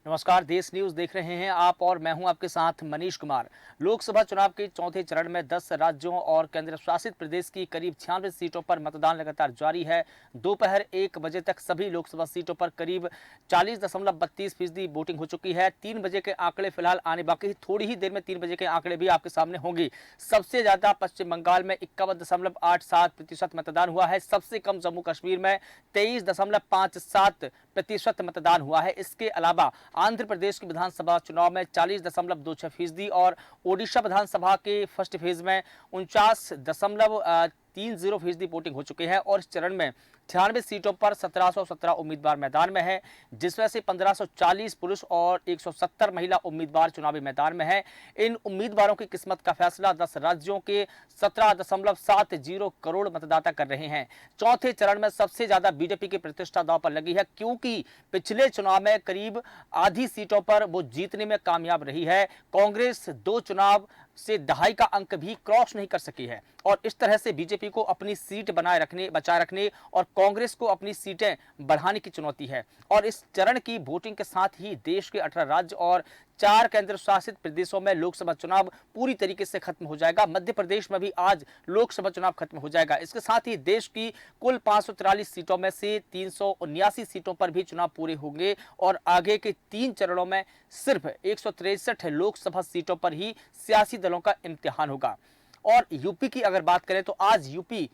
नमस्कार, देश न्यूज देख रहे हैं आप और मैं हूं आपके साथ मनीष कुमार। लोकसभा चुनाव के चौथे चरण में 10 राज्यों और केंद्र शासित प्रदेश की करीब 96 सीटों पर मतदान लगातार जारी है। दोपहर 1 बजे तक सभी लोकसभा सीटों पर करीब 40.32% वोटिंग हो चुकी है। 3 बजे के आंकड़े फिलहाल आने बाकी है। थोड़ी ही देर में 3 बजे के आंकड़े भी आपके सामने होंगे। सबसे ज्यादा पश्चिम बंगाल में 51.87% मतदान हुआ है। सबसे कम जम्मू कश्मीर में 23.57% मतदान हुआ है। इसके अलावा आंध्र प्रदेश की विधानसभा चुनाव में 40.26% और ओडिशा विधानसभा के फर्स्ट फेज में 49.30% वोटिंग हो चुकी है। और इस चरण में 96 सीटों पर 1717 उम्मीदवार मैदान में है, जिसमें से 1540 पुरुष और 170 महिला उम्मीदवार चुनावी मैदान में है। इन उम्मीदवारों की किस्मत का फैसला 10 राज्यों के 17.70 करोड़ मतदाता कर रहे हैं। चौथे चरण में सबसे ज्यादा बीजेपी की प्रतिष्ठा दांव पर लगी है, क्योंकि पिछले चुनाव में करीब आधी सीटों पर वो जीतने में कामयाब रही है। कांग्रेस 2 चुनाव से दहाई का अंक भी क्रॉस नहीं कर सकी है और इस तरह से बीजेपी को अपनी सीट बचाए रखने और कांग्रेस को अपनी सीटें बढ़ाने की चुनौती है। और इस चरण की वोटिंग के साथ ही देश के 18 राज्य और 4 केंद्र शासित प्रदेशों में लोकसभा चुनाव पूरी तरीके से खत्म हो जाएगा। मध्य प्रदेश में भी आज लोकसभा चुनाव खत्म हो जाएगा। इसके साथ ही देश की कुल 543 सीटों में से 379 सीटों पर भी चुनाव पूरे होंगे और आगे के 3 चरणों में सिर्फ 163 लोकसभा सीटों पर ही सियासी दलों का इम्तिहान होगा। और यूपी की अगर बात करें तो आज यूपी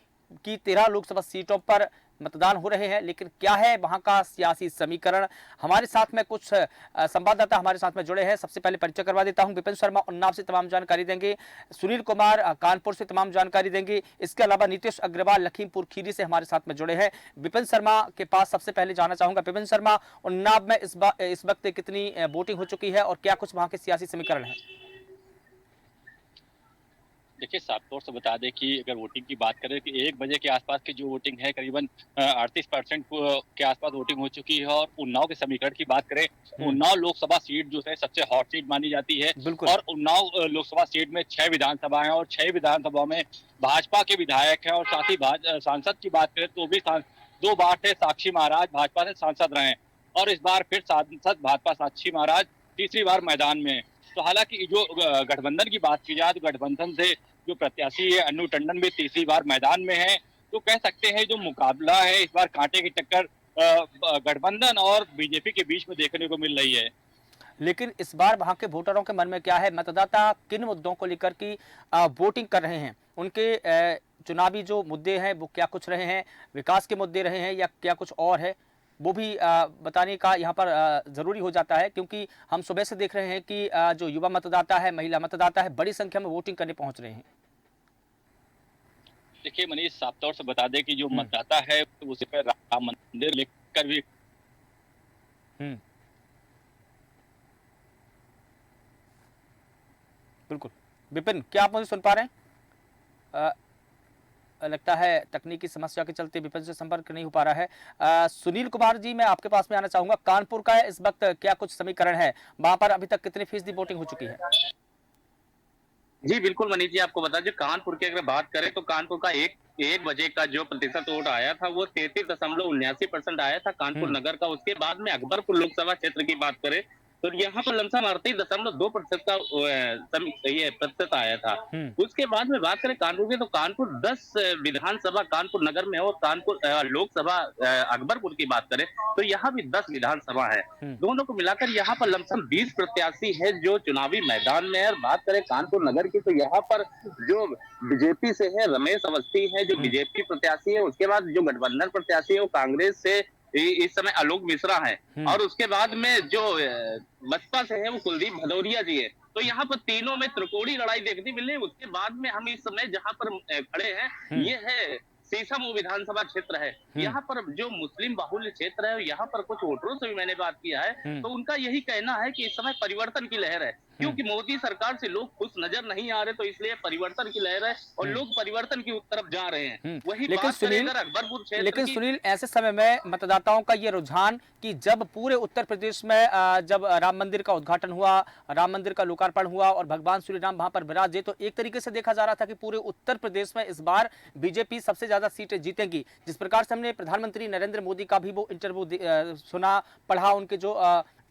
की 13 लोकसभा सीटों पर मतदान हो रहे हैं, लेकिन क्या है वहां का सियासी समीकरण। हमारे साथ में कुछ संवाददाता हमारे साथ में जुड़े हैं। सबसे पहले परिचय करवा देता हूं। विपिन शर्मा उन्नाव से तमाम जानकारी देंगे, सुनील कुमार कानपुर से तमाम जानकारी देंगे। इसके अलावा नीतीश अग्रवाल लखीमपुर खीरी से हमारे साथ में जुड़े हैं। विपिन शर्मा के पास सबसे पहले जाना चाहूंगा। विपिन शर्मा, उन्नाव में इस वक्त कितनी वोटिंग हो चुकी है और क्या कुछ वहां के सियासी समीकरण है? देखिए, साफ तौर से बता दें कि अगर वोटिंग की बात करें कि 1 बजे के आसपास की जो वोटिंग है करीबन 38% के आसपास वोटिंग हो चुकी है। और उन्नाव के समीकरण की बात करें, उन्नाव लोकसभा सीट जो है सबसे हॉट सीट मानी जाती है। बिल्कुल। और उन्नाव लोकसभा सीट में 6 विधानसभा है और 6 विधानसभा में भाजपा के विधायक हैं। और साथ ही सांसद की बात करें तो भी 2 बार थे साक्षी महाराज भाजपा से सांसद रहे, और इस बार फिर सांसद भाजपा साक्षी महाराज तीसरी बार मैदान में। तो हालांकि जो गठबंधन की बात की जाए तो गठबंधन से जो प्रत्याशी है अन्नू टंडन भी तीसरी बार मैदान में है। तो कह सकते हैं जो मुकाबला है इस बार कांटे की टक्कर गठबंधन और बीजेपी के बीच में देखने को मिल रही है। लेकिन इस बार वहां के वोटरों के मन में क्या है? मतदाता किन मुद्दों को लेकर की वोटिंग कर रहे हैं? उनके चुनावी जो मुद्दे हैं वो क्या कुछ रहे हैं? विकास के मुद्दे रहे हैं या क्या कुछ और है? वो भी बताने का यहाँ पर जरूरी हो जाता है, क्योंकि हम सुबह से देख रहे हैं कि जो युवा मतदाता है, महिला मतदाता है, बड़ी संख्या में वोटिंग करने पहुंच रहे हैं। देखिए मनीष, साफ तौर से बता दें कि जो मतदाता है तो उसे पर राम मंदिर लेकर भी बिल्कुल। विपिन, क्या आप मुझे सुन पा रहे हैं? लगता है तकनीकी समस्या के चलते विपिन से संपर्क नहीं हो पा रहा है। सुनील कुमार जी, मैं आपके पास में आना चाहूंगा। कानपुर का इस वक्त क्या कुछ समीकरण है? वहां पर अभी तक कितनी फीसदी वोटिंग हो चुकी है? जी बिल्कुल मनीष जी, आपको बता दें कानपुर की अगर बात करें तो कानपुर का एक बजे का जो प्रतिशत वोट आया था वो 33.79% आया था कानपुर नगर का। उसके बाद में अकबरपुर लोकसभा क्षेत्र की बात करें तो यहाँ पर लमसम 38.2% का ये प्रतिशत आया था। उसके बाद में बात करें कानपुर की तो कानपुर 10 विधानसभा कानपुर नगर में है और कानपुर लोकसभा अकबरपुर की बात करें तो यहाँ भी 10 विधानसभा है। दोनों को मिलाकर यहाँ पर लमसम 20 प्रत्याशी है जो चुनावी मैदान में है। और बात करें कानपुर नगर की तो यहाँ पर जो बीजेपी से है रमेश अवस्थी है जो बीजेपी प्रत्याशी है। उसके बाद जो गठबंधन प्रत्याशी है वो कांग्रेस से इस समय आलोक मिश्रा है। और उसके बाद में जो बसपा से है वो कुलदीप भदौरिया जी है। तो यहाँ पर तीनों में त्रिकोणीय लड़ाई देखने मिली। उसके बाद में हम इस समय जहाँ पर खड़े हैं ये है सीसम विधानसभा क्षेत्र है। यहाँ पर जो मुस्लिम बाहुल्य क्षेत्र है यहाँ पर कुछ वोटरों से भी मैंने बात किया है तो उनका यही कहना है कि इस समय परिवर्तन की लहर है, क्योंकि मोदी सरकार से लोग खुश नजर नहीं आ रहे तो इसलिए परिवर्तन की लहर है और लोग परिवर्तन की तरफ जा रहे हैं। वही लेकिन सुनील अकबरपुर क्षेत्र लेकिन सुनील, ऐसे समय में मतदाताओं का ये रुझान कि जब पूरे उत्तर प्रदेश में जब राम मंदिर का उद्घाटन हुआ, राम मंदिर का लोकार्पण हुआ और भगवान श्री राम वहां पर विराजे, तो एक तरीके से देखा जा रहा था कि पूरे उत्तर प्रदेश में इस बार बीजेपी सबसे ज्यादा सीटें जीतेगी। जिस प्रकार से हमने प्रधानमंत्री नरेंद्र मोदी का भी वो इंटरव्यू सुना, पढ़ा, उनके जो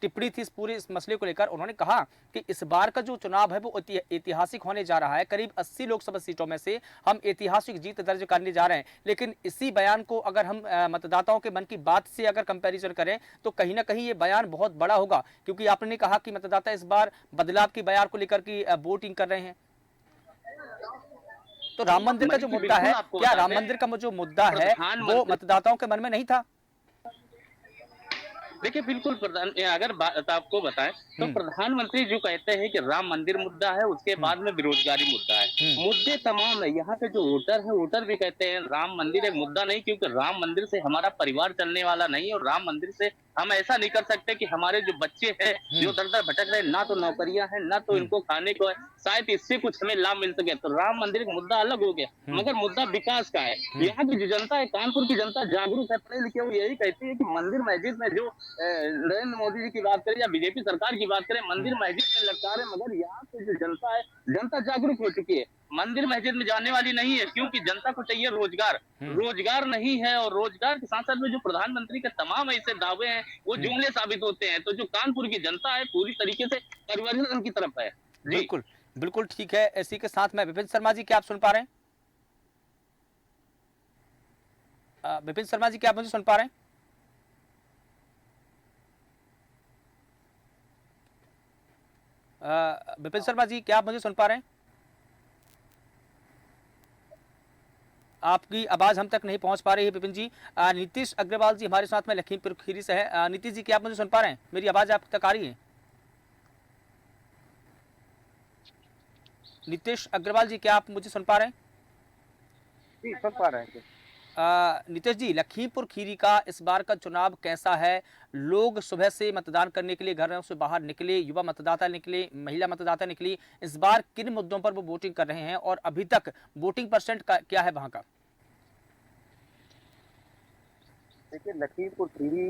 टिप्पणी थी इस मसले को लेकर। उन्होंने कहा कि इस बार का जो चुनाव है वो ऐतिहासिक होने जा रहा है। करीब 80 लोकसभा सीटों में से हम ऐतिहासिक जीत दर्ज करने जा रहे हैं। लेकिन इसी बयान को अगर हम मतदाताओं के मन की बात से अगर कंपैरिजन करें तो कहीं ना कहीं ये बयान बहुत बड़ा होगा, क्योंकि आपने कहा कि मतदाता इस बार बदलाव की बयान को लेकर की वोटिंग कर रहे हैं। तो राम मंदिर का जो मुद्दा है, क्या राम मंदिर का जो मुद्दा है वो मतदाताओं के मन में नहीं था? देखिए बिल्कुल प्रधान, अगर बात आपको बताएं तो प्रधानमंत्री जो कहते हैं कि राम मंदिर मुद्दा है, उसके बाद में बेरोजगारी मुद्दा है, मुद्दे तमाम है। यहाँ के जो वोटर है, वोटर भी कहते हैं राम मंदिर एक मुद्दा नहीं, क्योंकि राम मंदिर से हमारा परिवार चलने वाला नहीं, और राम मंदिर से हम ऐसा नहीं कर सकते कि हमारे जो बच्चे हैं जो दर दर भटक रहे, ना तो नौकरियां हैं, ना तो इनको खाने को है, शायद इससे कुछ हमें लाभ मिल सके। तो राम मंदिर एक मुद्दा अलग हो गया, मगर मुद्दा विकास का है। यहाँ की जो जनता है, कानपुर की जनता जागरूक है, पढ़े लिखे, वो यही कहती है कि मंदिर मस्जिद में जो नरेंद्र मोदी जी की बात करें या बीजेपी सरकार की बात करें, मंदिर मस्जिद में लटका रहे, मगर यहाँ पे जो जनता है, जनता जागरूक हो चुकी है, मंदिर मस्जिद में जाने वाली नहीं है, क्योंकि जनता को चाहिए रोजगार। रोजगार नहीं है, और रोजगार के साथ साथ में जो प्रधानमंत्री के तमाम ऐसे दावे हैं वो जुमले साबित होते हैं। तो जो कानपुर की जनता है पूरी तरीके से परिवर्तन की तरफ है। बिल्कुल बिल्कुल ठीक है। इसी के साथ में विपिन शर्मा जी, क्या आप सुन पा रहे हैं? विपिन शर्मा जी, क्या आप मुझे सुन पा रहे हैं? विपिन शर्मा जी, क्या आप मुझे सुन पा रहे हैं? आपकी आवाज हम तक नहीं पहुंच पा रही है विपिन जी। नीतीश अग्रवाल जी हमारे साथ में लखीमपुर खीरी से है। नीतीश जी, क्या आप मुझे सुन पा रहे हैं? मेरी आवाज आप तक आ रही है? नीतीश अग्रवाल जी, क्या आप मुझे सुन पा रहे हैं? जी, सुन पा रहे हैं। नीतीश जी, लखीमपुर खीरी का इस बार का चुनाव कैसा है? लोग सुबह से मतदान करने के लिए घरों से बाहर निकले, युवा मतदाता निकले, महिला मतदाता निकली। इस बार किन मुद्दों पर वो वोटिंग कर रहे हैं और अभी तक वोटिंग परसेंट का क्या है वहां का? देखिए, लखीमपुर खीरी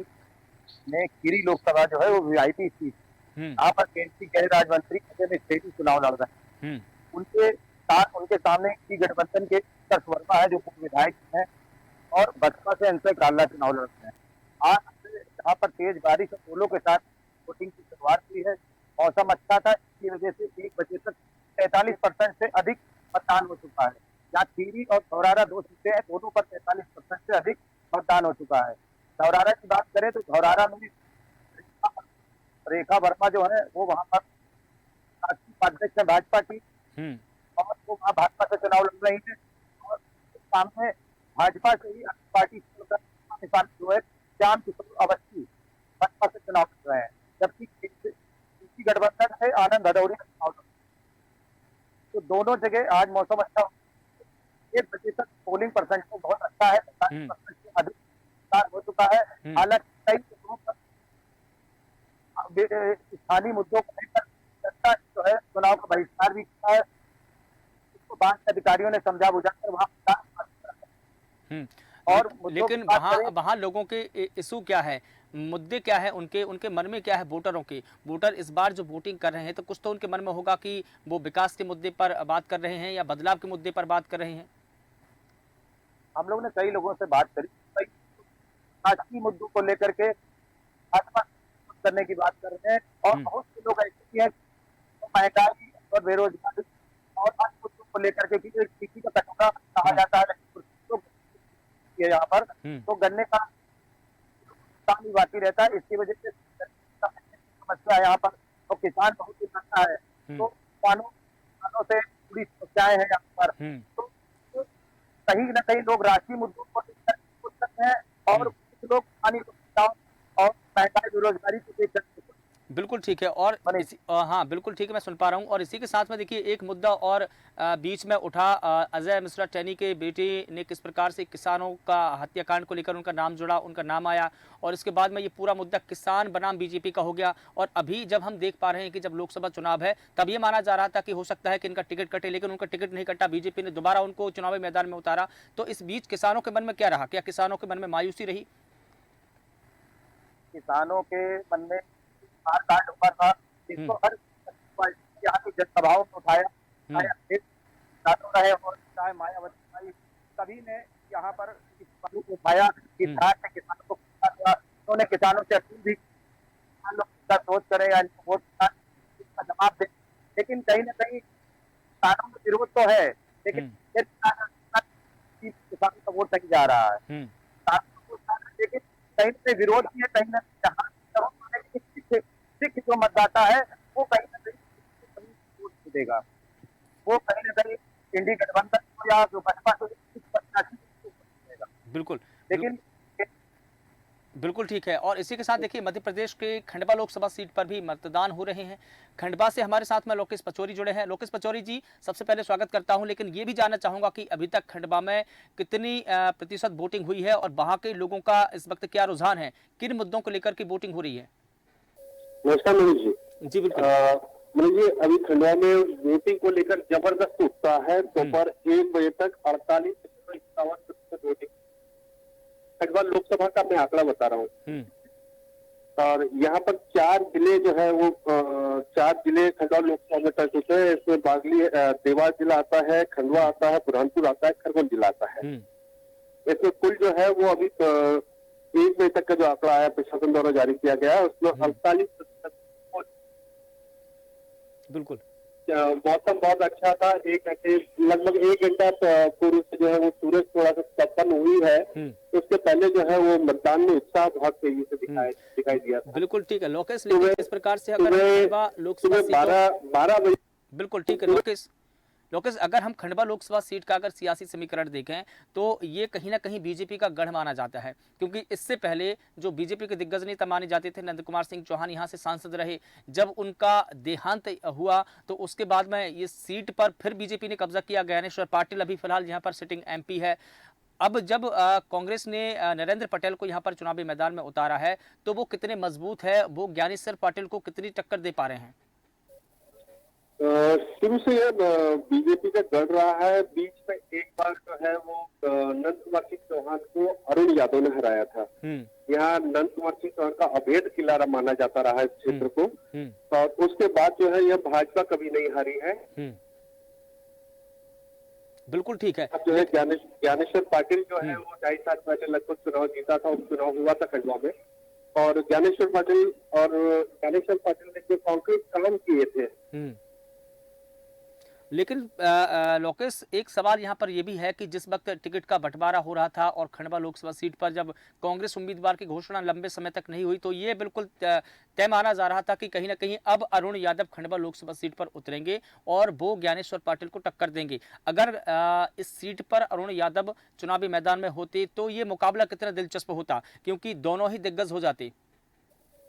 में खीरी लोकसभा जो है वो वीआईपी सीट, यहाँ पर केंद्रीय गृह राज्य मंत्री सेठी चुनाव लड़ रहे हैं। उनके सामने की गठबंधन के उत्कर्ष वर्मा है जो पूर्व विधायक है, और बसपा से इनसे काला चुनाव लड़ते हैं। आज यहाँ पर तेज बारिश और ओलों के साथ वोटिंग की शुरुआत हुई है। मौसम अच्छा था, इसकी वजह से 1 बजे तक 43% से अधिक मतदान हो चुका है। यहाँ खीरी और धौरारा 2 सीटें हैं, दोनों पर 43% से अधिक मतदान हो चुका है। धौरारा की बात करें तो धौरारा में रेखा वर्मा जो है वो वहाँ पर अध्यक्ष है भाजपा की, और वो वहाँ भाजपा से चुनाव लड़ रही है, और सामने भाजपा से ही पार्टी जो है श्याम किशोर अवस्थी भाजपा से चुनाव लड़ रहे हैं, जबकि गठबंधन से आनंद भदौरिया चुनाव लड़ रहे हैं। तो दोनों जगह आज मौसम अच्छा, 1 बजे तक पोलिंग परसेंट तो बहुत अच्छा है, 45% से अधिक मतदान हो चुका है। हालांकि कई जगहों पर स्थानीय मुद्दों को लेकर जनता जो है चुनाव का बहिष्कार भी किया है, इसको बैंक अधिकारियों ने समझा बुझाकर वहां और लेकिन वहाँ लोगों के इशू क्या है, मुद्दे क्या है, उनके मन में क्या है? वोटरों के वोटर इस बार जो वोटिंग कर रहे हैं तो कुछ तो उनके मन में होगा कि वो विकास के मुद्दे पर बात कर रहे हैं या बदलाव के मुद्दे पर बात कर रहे हैं। हम लोग ने कई लोगों से बात करी, कई राजनीतिक मुद्दों को लेकर के भाजपा करने की बात कर रहे हैं, और बहुत से लोग ऐसे भी हैं महंगाई और बेरोजगारी और अन्य मुद्दों को लेकर के किसी का कटोरा कहा जाता है यहाँ पर, तो गन्ने का नुकसान भी बाकी रहता है। इसकी वजह से समस्या है यहाँ पर, तो किसान बहुत ही करता है, तो किसानों से पूरी समस्याएं हैं यहाँ पर। तो कहीं न कहीं लोग राष्ट्रीय मुद्दों को करते हैं, और कुछ लोग स्थानीय समस्याओं और महंगाई बेरोजगारी को लेकर। बिल्कुल ठीक है। और हाँ बिल्कुल ठीक है, मैं सुन पा रहा हूँ। और इसी के साथ में देखिए एक मुद्दा और बीच में उठा, अजय मिश्रा टैनी के बेटे ने किस प्रकार से किसानों का हत्याकांड को लेकर उनका नाम जुड़ा, उनका नाम आया, और इसके बाद में ये पूरा मुद्दा किसान बनाम बीजेपी का हो गया। और अभी जब हम देख पा रहे हैं कि जब लोकसभा चुनाव है तब ये माना जा रहा था कि हो सकता है कि इनका टिकट कटे, लेकिन उनका टिकट नहीं कटा, बीजेपी ने दोबारा उनको चुनावी मैदान में उतारा। तो इस बीच किसानों के मन में क्या रहा? क्या किसानों के मन में मायूसी रही? किसानों के मन में कांड हुआ था, इसको हर यहाँ की जनसभाओं में उठाया रहे, और चाहे मायावती सभी ने यहाँ पर इस पहलू को उठाया कि किसानों को उन्होंने किसानों से अपील भी विरोध करें या इनको वोट का जवाब दें, लेकिन कहीं ना कहीं किसानों में विरोध तो है, लेकिन ये किसानों का वोट नहीं जा रहा है। किसानों को वोट जा रहा है, लेकिन कहीं से विरोध भी है, कहीं ना कहीं जहाँ तरफ है कि सिख जो मतदाता है वो कहीं ना कहीं वोट नहीं देगा, वो कहीं ना कहीं इंडी गठबंधन को या जो भाजपा को प्रत्याशी को वोट देगा। बिल्कुल लेकिन बिल्कुल ठीक है। और इसी के साथ देखिए मध्य प्रदेश के खंडवा लोकसभा सीट पर भी मतदान हो रहे हैं। खंडवा से हमारे साथ में लोकेश पचौरी जुड़े हैं। लोकेश पचौरी जी, सबसे पहले स्वागत करता हूं, लेकिन ये भी जानना चाहूंगा कि अभी तक खंडवा में कितनी प्रतिशत वोटिंग हुई है और वहां के लोगों का इस वक्त क्या रुझान है, किन मुद्दों को लेकर के वोटिंग हो रही है? नमस्कार मनोज जी। जी बिल्कुल। मनोज जी, अभी खंडवा में वोटिंग को लेकर जबरदस्त उत्साह है। दोपहर 1 बजे तक 48.51% वोटिंग खंडवा लोकसभा का मैं आंकड़ा बता रहा हूँ। और यहाँ पर 4 जिले जो है वो 4 जिले खंडवा लोकसभा में टच होते हैं। इसमें बागली देवास जिला आता है, खंडवा आता है, बुरहानपुर आता है, खरगोन जिला आता है। इसमें कुल जो है वो अभी 1 बजे तक का जो आंकड़ा आया प्रशासन द्वारा जारी किया गया है उसमें 48%। बिल्कुल। मौसम बहुत अच्छा था। लगभग 1 घंटा पूर्व से जो है वो सूरज थोड़ा सा तपन हुई है। उसके पहले जो है वो मतदान में उत्साह बहुत तेजी से दिखाई दिया था। बिल्कुल ठीक है लोकेश, लेकिन इस प्रकार से अगर लोकसभा 12 बजे। बिल्कुल ठीक है लोकेश, अगर हम खंडवा लोकसभा सीट का अगर सियासी समीकरण देखें तो ये कहीं ना कहीं बीजेपी का गढ़ माना जाता है, क्योंकि इससे पहले जो बीजेपी के दिग्गज नेता माने जाते थे नंद कुमार सिंह चौहान यहाँ से सांसद रहे। जब उनका देहांत हुआ तो उसके बाद में ये सीट पर फिर बीजेपी ने कब्जा किया। ज्ञानेश्वर पाटिल अभी फिलहाल यहाँ पर सिटिंग MP है। अब जब कांग्रेस ने नरेंद्र पटेल को यहाँ पर चुनावी मैदान में उतारा है तो वो कितने मजबूत है, वो ज्ञानेश्वर पाटिल को कितनी टक्कर दे पा रहे हैं? शुरू से यह बीजेपी का गढ़ रहा है। बीच में एक बार जो है वो नंद कुमार सिंह चौहान को अरुण यादव ने हराया था। यहाँ नंद कुमार सिंह चौहान का अभेद किला माना जाता रहा है इस क्षेत्र को। और उसके बाद जो है यह भाजपा कभी नहीं हारी है। बिल्कुल ठीक है। अब जो है ज्ञानेश्वर पाटिल जो है वो 2.5 साल पहले लगभग चुनाव जीता था, उपचुनाव हुआ था खंडवा में। और ज्ञानेश्वर पाटिल ने जो कांक्रीट काम किए थे। लेकिन लोकेश, एक सवाल यहाँ पर यह भी है कि जिस वक्त टिकट का बंटवारा हो रहा था और खंडवा लोकसभा सीट पर जब कांग्रेस उम्मीदवार की घोषणा लंबे समय तक नहीं हुई तो ये बिल्कुल तय माना जा रहा था कि कहीं ना कहीं अब अरुण यादव खंडवा लोकसभा सीट पर उतरेंगे और वो ज्ञानेश्वर पाटिल को टक्कर देंगे। अगर इस सीट पर अरुण यादव चुनावी मैदान में होते तो ये मुकाबला कितना दिलचस्प होता, क्योंकि दोनों ही दिग्गज हो जाते।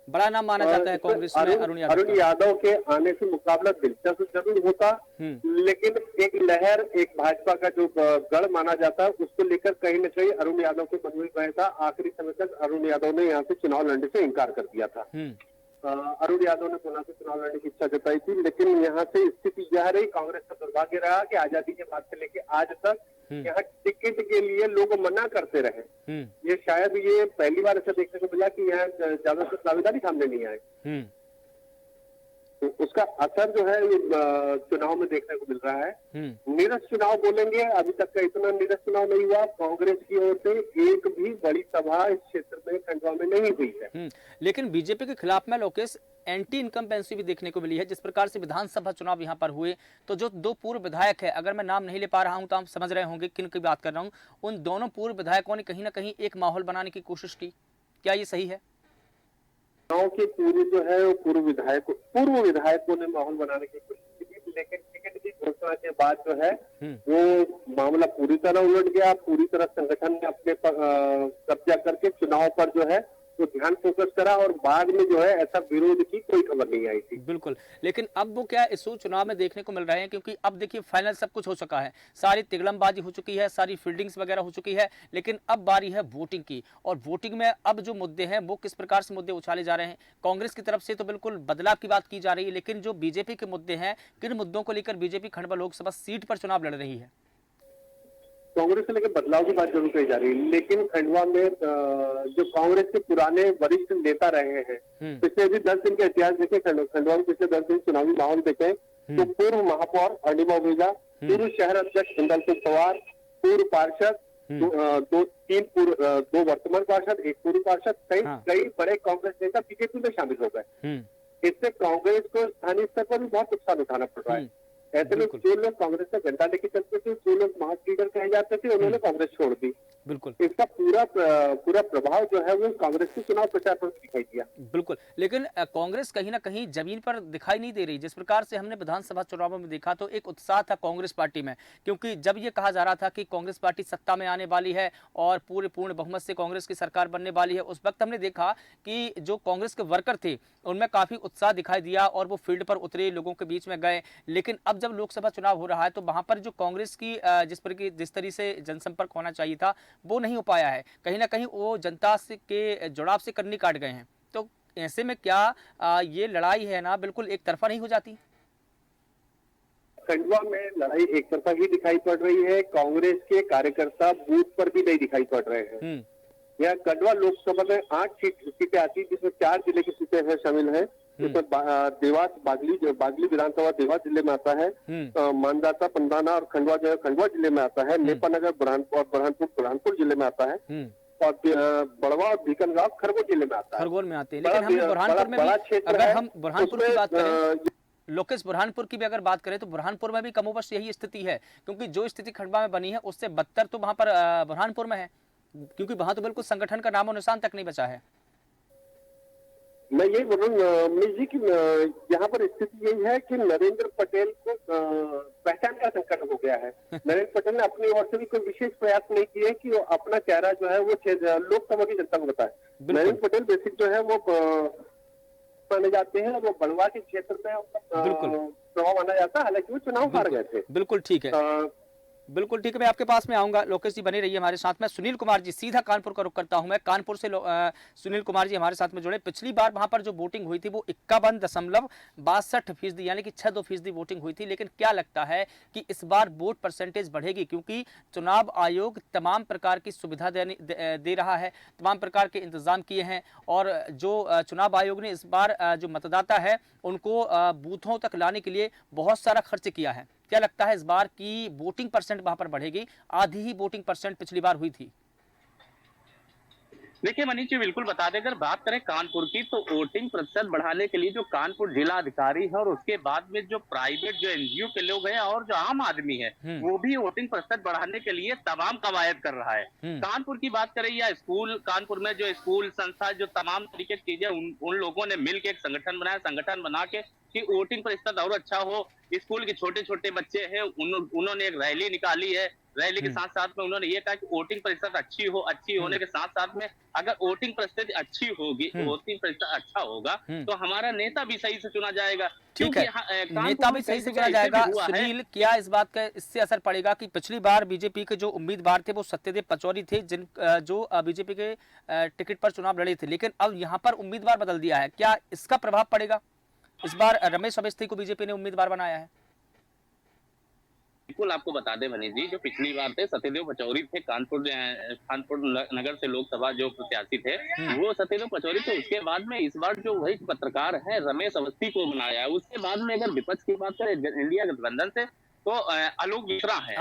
बड़ा नाम माना जाता है कांग्रेस में अरुण यादव के आने से मुकाबला दिलचस्प जरूर होता, लेकिन एक लहर, एक भाजपा का जो गढ़ माना जाता है उसको लेकर कहीं न कहीं अरुण यादव के मन में गया था। आखिरी समय तक अरुण यादव ने यहाँ से चुनाव लड़ने से इनकार कर दिया था। अरुण यादव ने पुनः से चुनाव लड़ने की इच्छा जताई थी, लेकिन यहाँ से स्थिति यह रही, कांग्रेस का दुर्भाग्य रहा कि आजादी के बाद से लेकर आज तक यहाँ टिकट के लिए लोग मना करते रहे। ये शायद ये पहली बार ऐसा देखने को मिला कि यहाँ ज्यादातर दावेदारी सामने नहीं आए। तो उसका असर जो है चुनाव में देखने को मिल रहा है। नीरस चुनाव बोलेंगे, अभी तक का इतना नीरस चुनाव नहीं हुआ। कांग्रेस की ओर से एक भी बड़ी सभा इस क्षेत्र में खंडवा में नहीं हुई है। लेकिन बीजेपी के खिलाफ में लोकेश एंटी इनकम्बेंसी भी देखने को मिली है। जिस प्रकार से विधानसभा चुनाव यहाँ पर हुए तो जो 2 पूर्व विधायक है, अगर मैं नाम नहीं ले पा रहा हूँ तो आप समझ रहे होंगे किन की बात कर रहा हूँ, उन दोनों पूर्व विधायकों ने कहीं ना कहीं एक माहौल बनाने की कोशिश की। क्या ये सही है? गाँव के पूर्व विधायकों ने माहौल बनाने की कोशिश की, लेकिन टिकट की घोषणा के बाद जो है वो मामला पूरी तरह उलट गया। पूरी तरह संगठन ने अपने कब्जा करके चुनाव पर जो है वो ध्यान फोकस करा और बाद में जो है ऐसा विरोध की कोई खबर नहीं आई थी। बिल्कुल, लेकिन अब वो क्या इशू चुनाव में देखने को मिल रहे हैं, क्योंकि अब देखिए फाइनल सब कुछ हो चुका है, सारी तिगड़मबाजी हो चुकी है, सारी फील्डिंग्स वगैरह हो चुकी है, लेकिन अब बारी है वोटिंग की। और वोटिंग में अब जो मुद्दे हैं वो किस प्रकार से मुद्दे उछाले जा रहे हैं। कांग्रेस की तरफ से तो बिल्कुल बदलाव की बात की जा रही है, लेकिन जो बीजेपी के मुद्दे हैं, किन मुद्दों को लेकर बीजेपी खंडवा लोकसभा सीट पर चुनाव लड़ रही है? कांग्रेस से लेकर बदलाव की बात जरूर कही जा रही है, लेकिन खंडवा में जो कांग्रेस के पुराने वरिष्ठ नेता रहे हैं, पिछले भी 10 दिन का इतिहास देखें, खंडवा में पिछले 10 दिन चुनावी माहौल देखें तो पूर्व महापौर अनिमा ओवेजा, पूर्व शहर अध्यक्ष इंदल सिंह पवार, पूर्व पार्षद, 2 वर्तमान पार्षद, 1 पूर्व पार्षद, कई बड़े कांग्रेस नेता बीजेपी में शामिल हो गए। इससे कांग्रेस को स्थानीय स्तर पर भी बहुत नुकसान उठाना पड़ रहा है। ऐसे में बिल्कुल। जो लोग कांग्रेस का झंडा लेके चलते थे, जो लोग मास लीडर कहे जाते थे, उन्होंने कांग्रेस छोड़ दी। बिल्कुल। इसका पूरा प्रभाव जो है वो कांग्रेस के चुनाव प्रचार पर दिखाई दिया। बिल्कुल, लेकिन कांग्रेस कहीं न कहीं ज़मीन पर दिखाई नहीं दे रही। जिस प्रकार से हमने विधानसभा चुनावों में देखा तो एक उत्साह था कांग्रेस पार्टी में, क्योंकि जब ये कहा जा रहा था कि कांग्रेस पार्टी सत्ता में आने वाली है और पूर्ण बहुमत से कांग्रेस की सरकार बनने वाली है, उस वक़्त हमने देखा कि जो कांग्रेस के वर्कर थे, उनमें काफ़ी उत्साह दिखाई दिया और वो फील्ड पर उतरे, लोगों के बीच में गए। लेकिन अब जब लोकसभा चुनाव हो रहा है, तो वहाँ पर जो कांग्रेस की जिस तरह से जनसंपर्क होना चाहिए था, वो नहीं हो पाया है। कहीं न कहीं वो जनता से के जुड़ाव से कन्नी काट गए हैं। तो ऐसे में क्या ये लड़ाई है ना बिल्कुल एक तरफा नहीं हो जाती? खंडवा में लड़ाई एक तरफा ही दिखाई पड़ रही है। कांग्रेस के कार्यकर्ता बूथ पर भी नहीं दिखाई पड़ रहे हैं। यह खंडवा लोकसभा में 8 सीटें आती है, जिसमें 4 जिले की सीटें हैं शामिल है। इसमें देवास बागली विधानसभा देवास जिले में आता है। मानदाता पंदाना और खंडवा जो है खंडवा जिले में आता है। नेपानगर बुरहानपुर जिले में आता है। और बड़वा और बीकनगांव खरगोन जिले में आता है। खरगोन में आते हैं, लेकिन हम बुरहानपुर में भी अगर हम बुरहानपुर की बात करें, लोकेश बुरहानपुर की भी अगर बात करें तो बुरहानपुर में भी कमोबश यही स्थिति है, क्योंकि जो स्थिति खंडवा में बनी है उससे बदतर तो वहां पर बुरहानपुर में है, क्योंकि वहां तो बिल्कुल संगठन का नामो निशान तक नहीं बचा है। मैं यही बोल रहा हूँ मनीष जी कि यहाँ पर स्थिति यही है कि नरेंद्र पटेल को पहचान का संकट हो गया है। नरेंद्र पटेल ने अपनी ओर से भी कोई विशेष प्रयास नहीं किए कि वो अपना चेहरा जो है वो लोकसभा की जनता को बताए। नरेंद्र पटेल बेसिक जो है वो माने जाते हैं, वो बड़वा के क्षेत्र में प्रभाव माना जाता है, हालांकि वो चुनाव हार गए थे। बिल्कुल ठीक है, बिल्कुल ठीक है, मैं आपके पास में आऊंगा। लोकेश जी बने रहिए हमारे साथ में। सुनील कुमार जी, सीधा कानपुर का रुख करता हूं मैं। कानपुर से सुनील कुमार जी हमारे साथ में जुड़े। पिछली बार वहां पर जो वोटिंग हुई थी वो 51.62% यानी कि 6-2% वोटिंग हुई थी, लेकिन क्या लगता है कि इस बार वोट परसेंटेज बढ़ेगी? क्योंकि चुनाव आयोग तमाम प्रकार की सुविधा दे रहा है, तमाम प्रकार के इंतजाम किए हैं, और जो चुनाव आयोग ने इस बार जो मतदाता है उनको बूथों तक लाने के लिए बहुत सारा खर्च किया है। क्या लगता है इस बार की वोटिंग परसेंट वहां पर बढ़ेगी? आधी ही वोटिंग परसेंट पिछली बार हुई थी। देखिए मनीष जी, बिल्कुल बता दें, अगर बात करें कानपुर की, तो वोटिंग प्रतिशत बढ़ाने के लिए जो कानपुर जिला अधिकारी है और उसके बाद में जो प्राइवेट जो एनजीओ के लोग हैं और जो आम आदमी है, वो भी वोटिंग प्रतिशत बढ़ाने के लिए तमाम कवायद कर रहा है। कानपुर की बात करें या स्कूल, कानपुर में जो स्कूल संस्था जो तमाम तरीके की चीजें, उन लोगों ने मिलकर एक संगठन बनाया, संगठन बना के कि वोटिंग प्रतिशत और अच्छा हो। स्कूल के छोटे छोटे बच्चे हैं, उन्होंने एक रैली निकाली है। रैली के साथ साथ में उन्होंने ये कहा कि वोटिंग प्रतिशत अच्छी होने के साथ साथ में अगर वोटिंग प्रतिशत अच्छी होगी, वोटिंग प्रतिशत अच्छा होगा, तो हमारा नेता भी सही से चुना जाएगा। ठीक है, नेता भी सही से चुना जाएगा। सुनील, क्या इस बात का इससे असर पड़ेगा कि पिछली बार बीजेपी के जो उम्मीदवार थे वो सत्यदेव पचौरी थे, जो बीजेपी के टिकट पर चुनाव लड़े थे, लेकिन अब यहाँ पर उम्मीदवार बदल दिया है, क्या इसका प्रभाव पड़ेगा? इस बार रमेश अवस्थी को बीजेपी ने उम्मीदवार बनाया है। बिल्कुल, आपको बता दें मनीष जी, जो पिछली बार थे सत्यदेव पचौरी थे, कानपुर नगर से लोकसभा जो प्रत्याशी थे, वो सत्यदेव पचौरी थे। उसके बाद में इस बार जो वही पत्रकार है रमेश अवस्थी को बनाया है। उसके बाद में अगर विपक्ष की बात करें इंडिया गठबंधन से, तो आलोक मिश्रा है,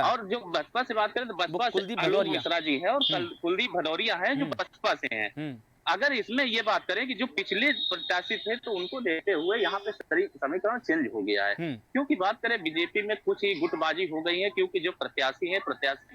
और जो बसपा से बात करें तो बसपा से आलोक मिश्रा जी है और कुलदीप भदौरिया है जो बसपा से हैं। अगर इसमें ये बात करें कि जो पिछले प्रत्याशी थे तो उनको देखते हुए यहाँ पे समीकरण चेंज हो गया है, क्योंकि बात करें बीजेपी में कुछ ही गुटबाजी हो गई है, क्योंकि जो प्रत्याशी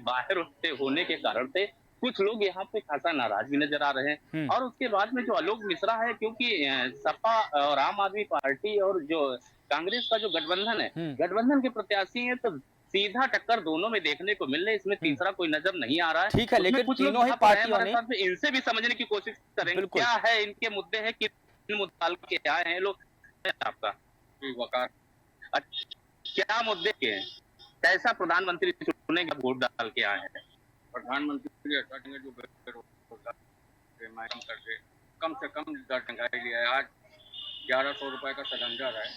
बाहर होने के कारण से कुछ लोग यहाँ पे खासा नाराज भी नजर आ रहे हैं। और उसके बाद में जो आलोक मिश्रा है, क्योंकि सपा और आम आदमी पार्टी और जो कांग्रेस का जो गठबंधन है, गठबंधन के प्रत्याशी है, तो सीधा टक्कर दोनों में देखने को मिल रही है। इसमें तीसरा कोई नजर नहीं आ रहा है। ठीक है, लेकिन तीनों ही पार्टियों ने इनसे भी समझने की कोशिश करेंगे क्या है इनके मुद्दे हैं, किन मुद्दे के आए हैं लोग, आपका क्या मुद्दे के हैं, कैसा प्रधानमंत्री चुनेगा वोट डाल के आए हैं? प्रधानमंत्री जो कम से कम दर महंगाई लिया है, आज 1100 रुपए का सिलेंडर है।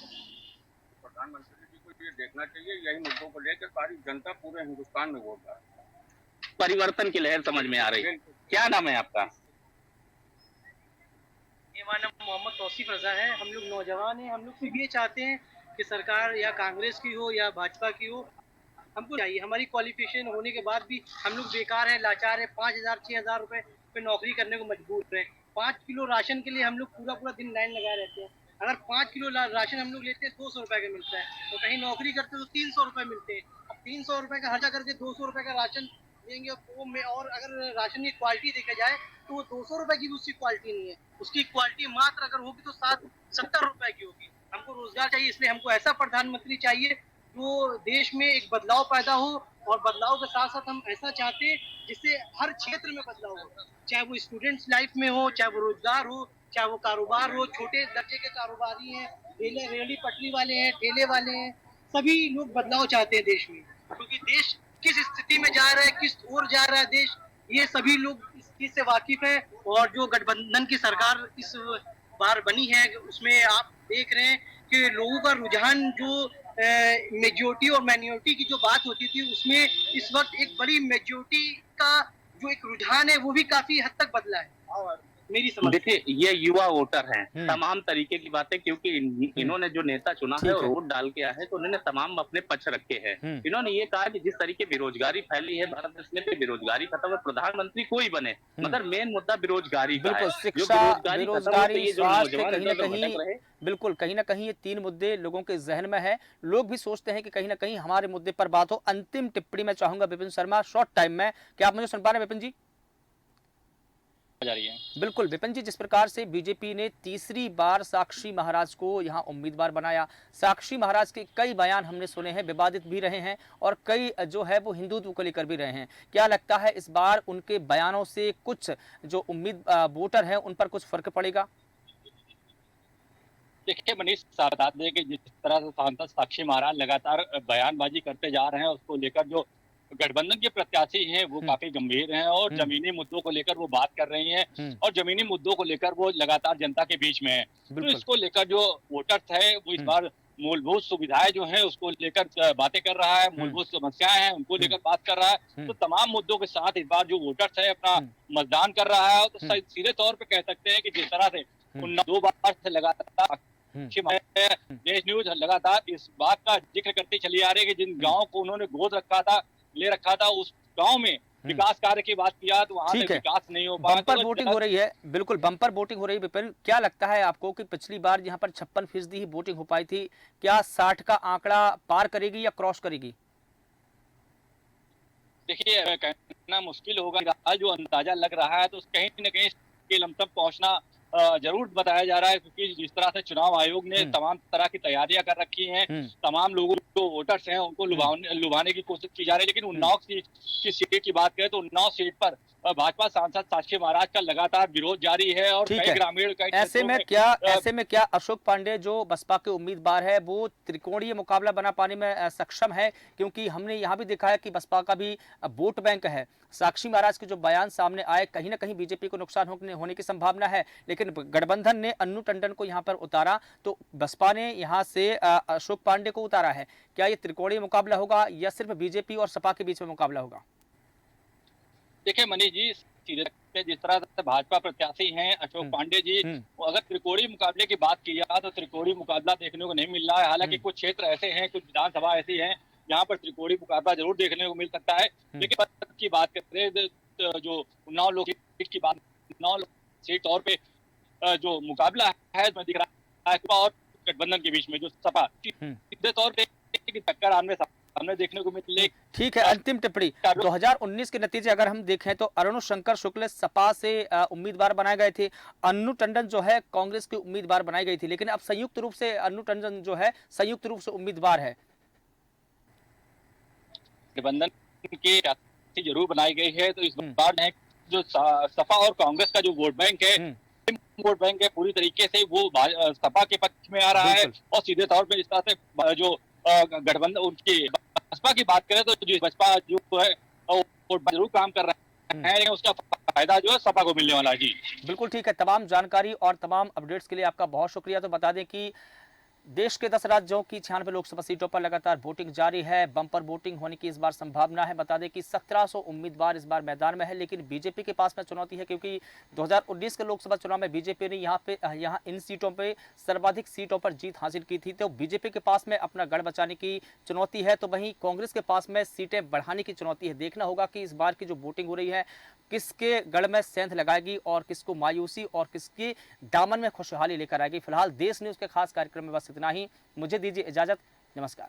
प्रधानमंत्री ये देखना चाहिए, यही मुद्दों को लेकर सारी जनता पूरे हिंदुस्तान में वोट डाले। परिवर्तन की लहर समझ में आ रही है। क्या नाम है आपका? मेरा नाम मोहम्मद तौसीफ रजा है। हम लोग नौजवान हैं, हम लोग सिर्फ ये चाहते हैं कि सरकार या कांग्रेस की हो या भाजपा की हो, हमको चाहिए। हमारी क्वालिफिकेशन होने के बाद भी हम लोग बेकार हैं, लाचार हैं, 5,000-6,000 रुपए पे नौकरी करने को मजबूर हैं। 5 किलो राशन के लिए हम लोग पूरा दिन लाइन लगाए रहते हैं। अगर 5 किलो राशन हम लोग लेते हैं 200 रुपए का मिलता है, तो कहीं नौकरी करते हैं तो 300 रुपए मिलते हैं। अब 300 रुपए का खर्चा करके 200 रुपए का राशन लेंगे, वो में और अगर राशन की क्वालिटी देखा जाए तो वो 200 रुपए की भी उसकी क्वालिटी नहीं है, उसकी क्वालिटी मात्र अगर होगी तो 70 रुपए की होगी। हमको रोजगार चाहिए, इसलिए हमको ऐसा प्रधानमंत्री चाहिए जो देश में एक बदलाव पैदा हो, और बदलाव के साथ साथ हम ऐसा चाहते हैं जिससे हर क्षेत्र में बदलाव हो, चाहे वो स्टूडेंट्स लाइफ में हो, चाहे वो रोजगार हो, चाहे वो कारोबार हो, छोटे दर्जे के कारोबारी हैं, रेली पटरी वाले हैं, ठेले वाले हैं, सभी लोग बदलाव चाहते हैं देश में, क्योंकि देश किस स्थिति में जा रहा है, किस ओर जा रहा है देश, ये सभी लोग इस चीज से वाकिफ है। और जो गठबंधन की सरकार इस बार बनी है उसमें आप देख रहे हैं कि लोगों का रुझान जो मेजोरिटी और माइनॉरिटी की जो बात होती थी उसमें इस वक्त एक बड़ी मेजोरिटी का जो एक रुझान है वो भी काफी हद तक बदला है, और मेरी समझ। देखिए, ये युवा वोटर हैं, तमाम तरीके की बातें, क्योंकि इन्होंने जो नेता चुना है और वोट डाल के आए हैं, तो उन्होंने तमाम अपने पक्ष रखे हैं। इन्होंने ये कहा कि जिस तरीके बेरोजगारी फैली है भारत देश में, बेरोजगारी खत्म है, प्रधानमंत्री कोई बने, मगर मेन मुद्दा बेरोजगारी का है। बिल्कुल, जो शिक्षा, बेरोजगारी खत्म हो तो बेरोजगारी, ये जो स्वास्थ्य, नौजवान कहीं न इधर-उधर कहीं भटक रहे। बिल्कुल, कहीं न कहीं ये 3 मुद्दे लोगों के ज़हन में है। लोग भी सोचते हैं कि कहीं न कहीं हमारे मुद्दे पर बात हो। अंतिम टिप्पणी मैं चाहूँगा विपिन शर्मा, शॉर्ट टाइम में। क्या आप मुझे सुन पा रहे हैं विपिन जी? जा रही है। बिल्कुल विपिन जी, जिस प्रकार से बीजेपी ने तीसरी बार साक्षी महाराज को यहां उम्मीदवार बनाया, साक्षी महाराज के कई बयान हमने सुने हैं, विवादित भी रहे हैं और कई जो है वो हिंदुत्व को लेकर भी रहे हैं। क्या लगता है इस बार उनके बयानों से कुछ जो वोटर हैं उन पर कुछ फर्क पड़ेगा? देखिए मनीष, बता दें कि जिस तरह से सांसद साक्षी महाराज लगातार बयानबाजी करते जा रहे हैं, उसको लेकर जो गठबंधन के प्रत्याशी हैं वो काफी गंभीर हैं और जमीनी मुद्दों को लेकर वो बात कर रही हैं और जमीनी मुद्दों को लेकर वो लगातार जनता के बीच में है। तो इसको लेकर जो वोटर्स है वो इस बार मूलभूत सुविधाएं जो है उसको लेकर बातें कर रहा है, मूलभूत समस्याएं हैं उनको लेकर बात कर रहा है। तो तमाम मुद्दों के साथ इस बार जो वोटर्स है अपना मतदान कर रहा है। तो सीधे तौर पर कह सकते हैं कि जिस तरह से 2 बार से लगातार देश न्यूज लगातार इस बात का जिक्र करती चली आ रही है कि जिन गाँव को उन्होंने गोद ले रखा था उस गांव में विकास कार्य की बात किया तो वहां से विकास नहीं हो पाया। बम्पर वोटिंग हो रही है, बिल्कुल बम्पर वोटिंग हो रही है। विपिन, क्या लगता है आपको कि पिछली बार यहाँ पर 56% ही वोटिंग हो पाई थी, क्या 60 का आंकड़ा पार करेगी या क्रॉस करेगी? देखिए कहना मुश्किल होगा, जो अंदाजा लग रहा है तो कहीं न कहीं के लमसम पहुंचना जरूर बताया जा रहा है, क्योंकि जिस तरह से चुनाव आयोग ने तमाम तरह की तैयारियां कर रखी हैं, तमाम लोगों जो वोटर्स हैं उनको लुभाने की कोशिश की जा रही है। लेकिन उन्नाव सीट की बात करें तो उन्नाव सीट पर भाजपा सांसद साक्षी महाराज का लगातार विरोध जारी है और कई ग्रामीण ऐसे में क्या अशोक पांडे जो बसपा के उम्मीदवार है वो त्रिकोणीय मुकाबला बना पाने में सक्षम है? क्योंकि हमने यहाँ भी देखा है कि बसपा का भी वोट बैंक है। साक्षी महाराज के जो बयान सामने आए, कहीं ना कहीं बीजेपी को नुकसान होने की संभावना है, लेकिन गठबंधन ने अन्नू टंडन को यहाँ पर उतारा तो बसपा ने यहाँ से अशोक पांडे को उतारा है। क्या ये त्रिकोणीय मुकाबला होगा या सिर्फ बीजेपी और सपा के बीच में मुकाबला होगा? देखिए मनीष जी, जिस तरह से भाजपा प्रत्याशी हैं अशोक पांडे जी, अगर त्रिकोणीय मुकाबले की बात की जाए तो त्रिकोणीय मुकाबला देखने को नहीं मिल रहा है। हालांकि कुछ क्षेत्र ऐसे हैं, कुछ विधानसभा ऐसी हैं जहां पर त्रिकोणीय मुकाबला जरूर देखने को मिल सकता है। लेकिन की बात करें जो उन्नाव लोग की बात, उन्नाव सीट तौर पे जो मुकाबला है दिख रहा है और गठबंधन के बीच में जो सपा सीधे तौर पे टक्कर हमने देखने को मिले। ठीक है, अंतिम टिप्पणी 2019 के नतीजे अगर हम देखें तो अरुण शंकर शुक्ल सपा से उम्मीदवार बनाए गए थे, अन्नू टंडन जो है कांग्रेस के उम्मीदवार बनाई गई थी, लेकिन अब संयुक्त रूप से अन्नू टंडन जो है संयुक्त रूप से उम्मीदवार है। गठबंधन की जरूर बनाई गई है, तो इस बार जो सपा और कांग्रेस का जो वोट बैंक है पूरी तरीके से वो सपा के पक्ष में आ रहा है। और सीधे तौर पे इस तरह से जो गठबंधन उनकी बसपा की बात करें तो जो बसपा जो है वो जरूर काम कर रहा है, उसका फायदा जो है सपा को मिलने वाला है। जी बिल्कुल ठीक है। तमाम जानकारी और तमाम अपडेट्स के लिए आपका बहुत शुक्रिया। तो बता दें कि देश के 10 राज्यों की 96 लोकसभा सीटों पर लगातार वोटिंग जारी है। बम्पर वोटिंग होने की इस बार संभावना है। बता दें कि 1700 उम्मीदवार इस बार मैदान में है, लेकिन बीजेपी के पास में चुनौती है, क्योंकि 2019 के लोकसभा चुनाव में बीजेपी ने यहाँ इन सीटों पे सर्वाधिक सीटों पर जीत हासिल की थी। तो बीजेपी के पास में अपना गढ़ बचाने की चुनौती है, तो वहीं कांग्रेस के पास में सीटें बढ़ाने की चुनौती है। देखना होगा कि इस बार की जो वोटिंग हो रही है किसके गढ़ में सेंध लगाएगी और किसको मायूसी और किसके दामन में खुशहाली लेकर आएगी। फिलहाल देश न्यूज़ के खास कार्यक्रम में बस इतना ही। मुझे दीजिए इजाजत। नमस्कार।